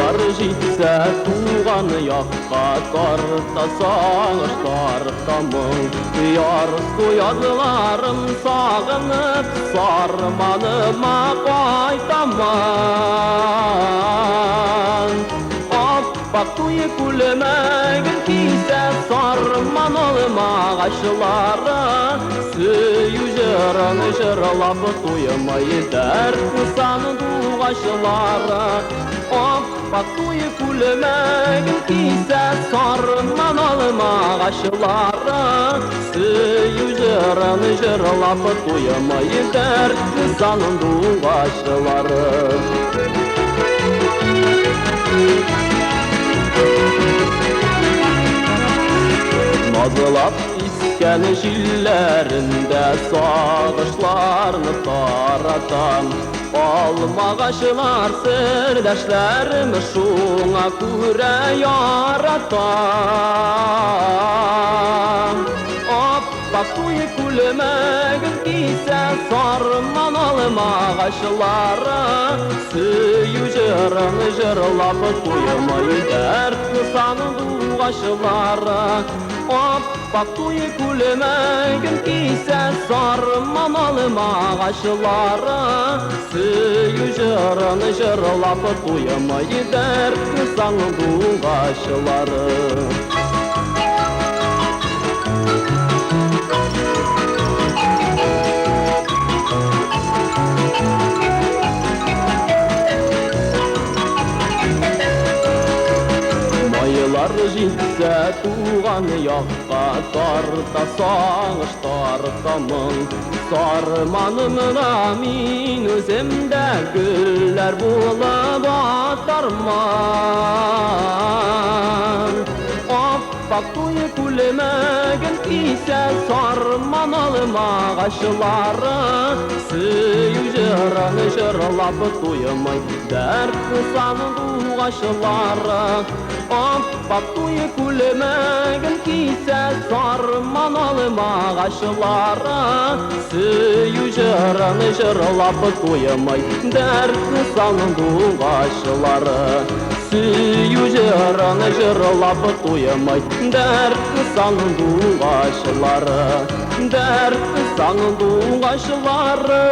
Майылар жетсе туған яққа тарта сағыш тартамын. Ярыс қоядыларым сағынып сарманыма қайтамын. Аппақ туы күлімегін кейсе сарман олым ағашылары. Сүйі жырын жырлап туйымай дәрт санын туғашылары. Аппақ туы күлімегін кейсе сарман олым ағашылары. Сүйі жырын жырлап туйымай дәрт санын туғашылары. Назылап isken jillerinde sağışlarını taratам. Almağaşılar sirdeşlerimi şuna küre yaratam. Appak tuyu külümegin kiyse sarman almağaşıları. Süyü jırını jırlap tuyumayı dert sanın duğaşıları. Appak tuyu külümegin kiyse sarman almağaşıları. Süyü jırını jırlap tuyumayı dert sanın duğaşıları. Майылар жетсе туған яққа тарта сағыш тартамын. Сарманымға мен өзімді гүллер болып атарман. Аппақ туы күлімегін кисе сарман алым ағашылары. Сүйі жыраны жырлап туйымай дәрт санын туғашылары. Appak tuyu külümegin kiyse sarman alım ağaçları. Süyü jırını jırlap tuyumay dert sanın tuğaşıları. Süyü jırını jırlap tuyumay dert sanın tuğaşıları. Dert sanın tuğaşıları.